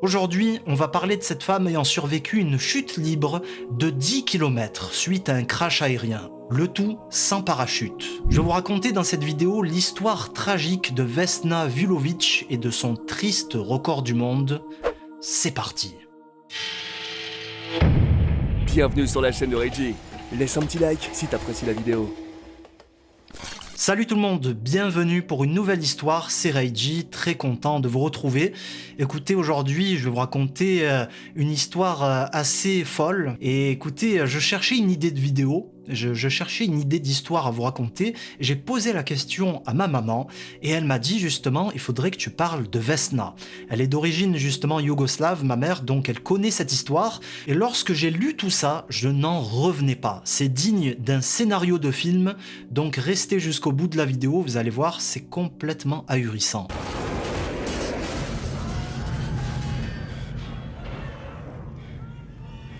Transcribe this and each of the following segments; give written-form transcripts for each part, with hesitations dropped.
Aujourd'hui, on va parler de cette femme ayant survécu une chute libre de 10 km suite à un crash aérien. Le tout sans parachute. Je vais vous raconter dans cette vidéo l'histoire tragique de Vesna Vulović et de son triste record du monde. C'est parti. Bienvenue sur la chaîne de Reggie. Laisse un petit like si t'apprécies la vidéo. Salut tout le monde, bienvenue pour une nouvelle histoire, c'est Reggie, très content de vous retrouver. Écoutez, aujourd'hui je vais vous raconter une histoire assez folle. Et écoutez, je cherchais une idée de vidéo, je cherchais une idée d'histoire à vous raconter. J'ai posé la question à ma maman et elle m'a dit justement, il faudrait que tu parles de Vesna. Elle est d'origine justement yougoslave, ma mère, donc elle connaît cette histoire. Et lorsque j'ai lu tout ça, je n'en revenais pas. C'est digne d'un scénario de film, donc restez jusqu'au bout de la vidéo, vous allez voir, c'est complètement ahurissant.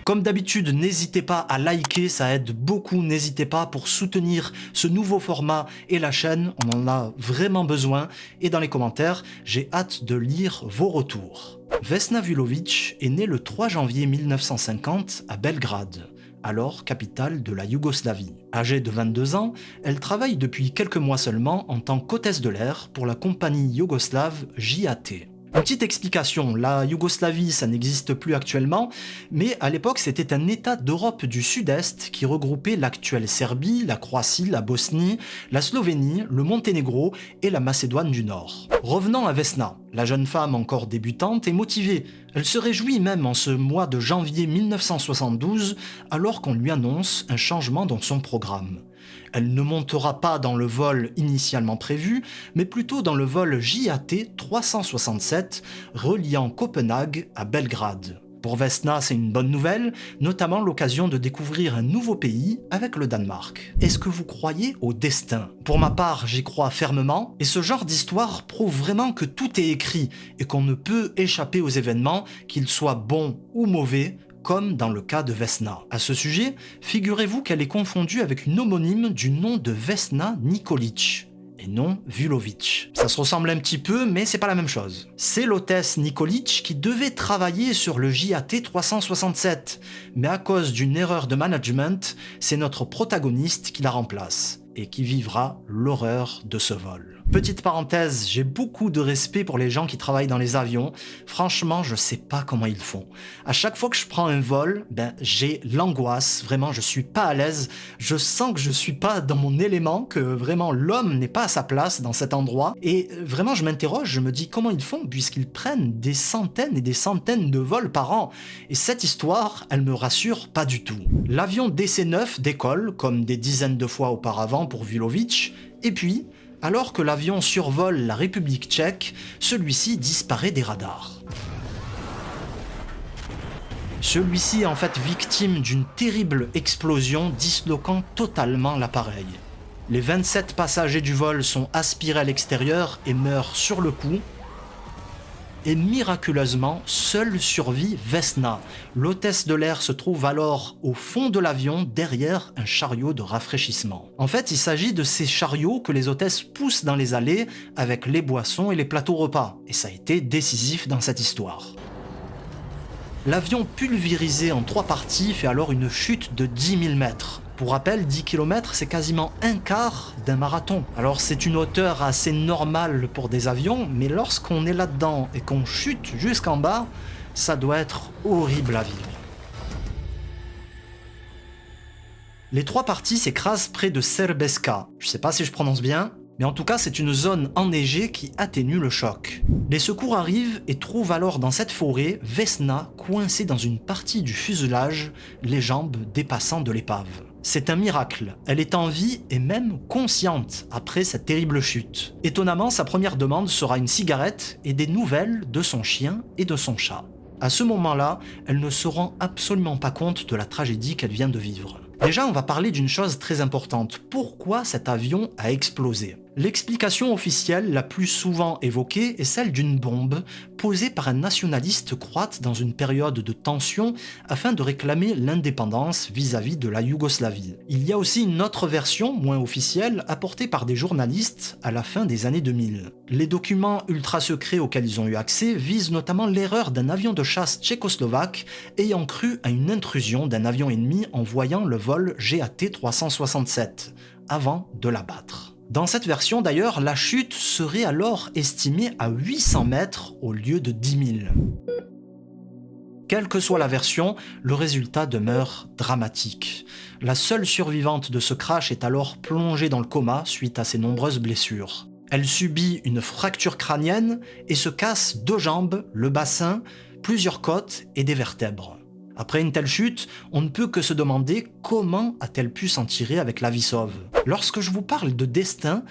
Comme d'habitude, n'hésitez pas à liker, ça aide beaucoup, n'hésitez pas pour soutenir ce nouveau format et la chaîne, on en a vraiment besoin. Et dans les commentaires, j'ai hâte de lire vos retours. Vesna Vulović est née le 3 janvier 1950 à Belgrade, alors capitale de la Yougoslavie. Âgée de 22 ans, elle travaille depuis quelques mois seulement en tant qu'hôtesse de l'air pour la compagnie yougoslave JAT. Une petite explication, la Yougoslavie ça n'existe plus actuellement, mais à l'époque c'était un état d'Europe du Sud-Est qui regroupait l'actuelle Serbie, la Croatie, la Bosnie, la Slovénie, le Monténégro et la Macédoine du Nord. Revenons à Vesna, la jeune femme encore débutante est motivée. Elle se réjouit même en ce mois de janvier 1972 alors qu'on lui annonce un changement dans son programme. Elle ne montera pas dans le vol initialement prévu, mais plutôt dans le vol JAT 367 reliant Copenhague à Belgrade. Pour Vesna, c'est une bonne nouvelle, notamment l'occasion de découvrir un nouveau pays avec le Danemark. Est-ce que vous croyez au destin? Pour ma part, j'y crois fermement, et ce genre d'histoire prouve vraiment que tout est écrit et qu'on ne peut échapper aux événements, qu'ils soient bons ou mauvais, comme dans le cas de Vesna. À ce sujet, figurez-vous qu'elle est confondue avec une homonyme du nom de Vesna Nikolić, et non Vulović. Ça se ressemble un petit peu, mais c'est pas la même chose. C'est l'hôtesse Nikolić qui devait travailler sur le JAT 367, mais à cause d'une erreur de management, c'est notre protagoniste qui la remplace, et qui vivra l'horreur de ce vol. Petite parenthèse, j'ai beaucoup de respect pour les gens qui travaillent dans les avions. Franchement, je sais pas comment ils font. À chaque fois que je prends un vol, j'ai l'angoisse. Vraiment, je suis pas à l'aise. Je sens que je suis pas dans mon élément, que vraiment l'homme n'est pas à sa place dans cet endroit. Et vraiment, je m'interroge, je me dis comment ils font puisqu'ils prennent des centaines et des centaines de vols par an. Et cette histoire, elle me rassure pas du tout. L'avion DC-9 décolle, comme des dizaines de fois auparavant pour Vulović, et puis, alors que l'avion survole la République tchèque, celui-ci disparaît des radars. Celui-ci est en fait victime d'une terrible explosion disloquant totalement l'appareil. Les 27 passagers du vol sont aspirés à l'extérieur et meurent sur le coup. Et miraculeusement, seule survit Vesna. L'hôtesse de l'air se trouve alors au fond de l'avion, derrière un chariot de rafraîchissement. En fait, il s'agit de ces chariots que les hôtesses poussent dans les allées avec les boissons et les plateaux repas. Et ça a été décisif dans cette histoire. L'avion pulvérisé en 3 parties fait alors une chute de 10 000 mètres. Pour rappel, 10 km, c'est quasiment un quart d'un marathon. Alors c'est une hauteur assez normale pour des avions, mais lorsqu'on est là-dedans et qu'on chute jusqu'en bas, ça doit être horrible à vivre. Les 3 parties s'écrasent près de Serbesca. Je sais pas si je prononce bien, mais en tout cas c'est une zone enneigée qui atténue le choc. Les secours arrivent et trouvent alors dans cette forêt Vesna coincée dans une partie du fuselage, les jambes dépassant de l'épave. C'est un miracle, elle est en vie et même consciente après cette terrible chute. Étonnamment, sa première demande sera une cigarette et des nouvelles de son chien et de son chat. À ce moment-là, elle ne se rend absolument pas compte de la tragédie qu'elle vient de vivre. Déjà, on va parler d'une chose très importante. Pourquoi cet avion a explosé ? L'explication officielle la plus souvent évoquée est celle d'une bombe posée par un nationaliste croate dans une période de tension afin de réclamer l'indépendance vis-à-vis de la Yougoslavie. Il y a aussi une autre version, moins officielle, apportée par des journalistes à la fin des années 2000. Les documents ultra secrets auxquels ils ont eu accès visent notamment l'erreur d'un avion de chasse tchécoslovaque ayant cru à une intrusion d'un avion ennemi en voyant le vol GAT-367, avant de l'abattre. Dans cette version d'ailleurs, la chute serait alors estimée à 800 mètres au lieu de 10 000. Quelle que soit la version, le résultat demeure dramatique. La seule survivante de ce crash est alors plongée dans le coma suite à ses nombreuses blessures. Elle subit une fracture crânienne et se casse 2 jambes, le bassin, plusieurs côtes et des vertèbres. Après une telle chute, on ne peut que se demander comment a-t-elle pu s'en tirer avec la vie sauve. Lorsque je vous parle de destin,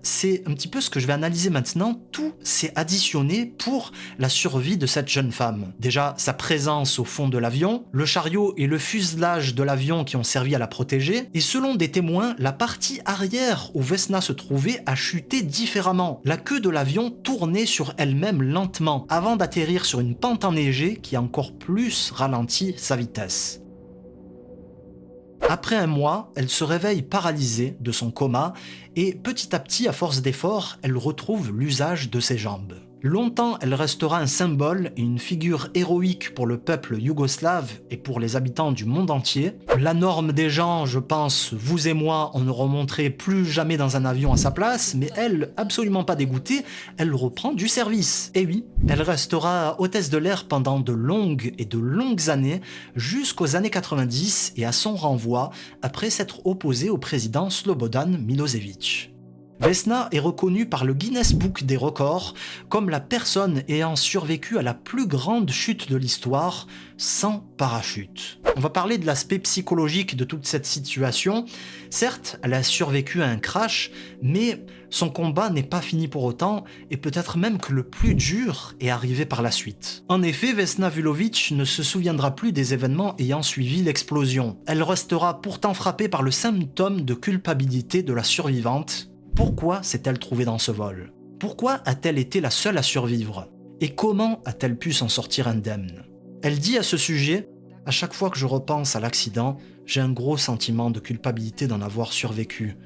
c'est un petit peu ce que je vais analyser maintenant. Tout s'est additionné pour la survie de cette jeune femme. Déjà, sa présence au fond de l'avion, le chariot et le fuselage de l'avion qui ont servi à la protéger, et selon des témoins, la partie arrière où Vesna se trouvait a chuté différemment. La queue de l'avion tournait sur elle-même lentement, avant d'atterrir sur une pente enneigée qui a encore plus ralenti sa vitesse. Après un mois, elle se réveille paralysée de son coma et petit à petit, à force d'efforts, elle retrouve l'usage de ses jambes. Longtemps, elle restera un symbole et une figure héroïque pour le peuple yougoslave et pour les habitants du monde entier. La norme des gens, je pense, vous et moi, on ne remonterait plus jamais dans un avion à sa place, mais elle, absolument pas dégoûtée, elle reprend du service. Et oui, elle restera hôtesse de l'air pendant de longues années, jusqu'aux années 90 et à son renvoi, après s'être opposée au président Slobodan Milosevic. Vesna est reconnue par le Guinness Book des records comme la personne ayant survécu à la plus grande chute de l'histoire sans parachute. On va parler de l'aspect psychologique de toute cette situation. Certes, elle a survécu à un crash, mais son combat n'est pas fini pour autant, et peut-être même que le plus dur est arrivé par la suite. En effet, Vesna Vulović ne se souviendra plus des événements ayant suivi l'explosion. Elle restera pourtant frappée par le symptôme de culpabilité de la survivante. Pourquoi s'est-elle trouvée dans ce vol? Pourquoi a-t-elle été la seule à survivre? Et comment a-t-elle pu s'en sortir indemne? Elle dit à ce sujet « À chaque fois que je repense à l'accident, j'ai un gros sentiment de culpabilité d'en avoir survécu,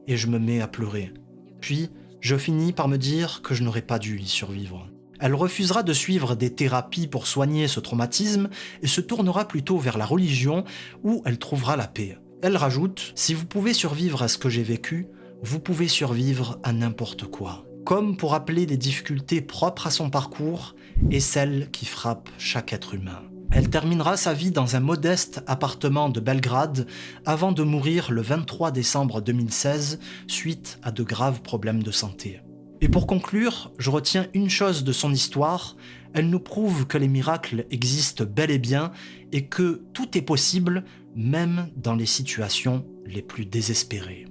et je me mets à pleurer. Puis, je finis par me dire que je n'aurais pas dû y survivre. » Elle refusera de suivre des thérapies pour soigner ce traumatisme et se tournera plutôt vers la religion où elle trouvera la paix. Elle rajoute « Si vous pouvez survivre à ce que j'ai vécu, vous pouvez survivre à n'importe quoi. » Comme pour appeler les difficultés propres à son parcours et celles qui frappent chaque être humain. Elle terminera sa vie dans un modeste appartement de Belgrade avant de mourir le 23 décembre 2016 suite à de graves problèmes de santé. Et pour conclure, je retiens une chose de son histoire, elle nous prouve que les miracles existent bel et bien et que tout est possible même dans les situations les plus désespérées.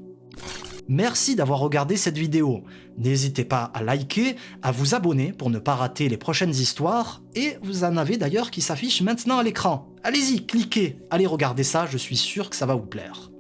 Merci d'avoir regardé cette vidéo. N'hésitez pas à liker, à vous abonner pour ne pas rater les prochaines histoires, et vous en avez d'ailleurs qui s'affichent maintenant à l'écran. Allez-y, cliquez, allez regarder ça, je suis sûr que ça va vous plaire.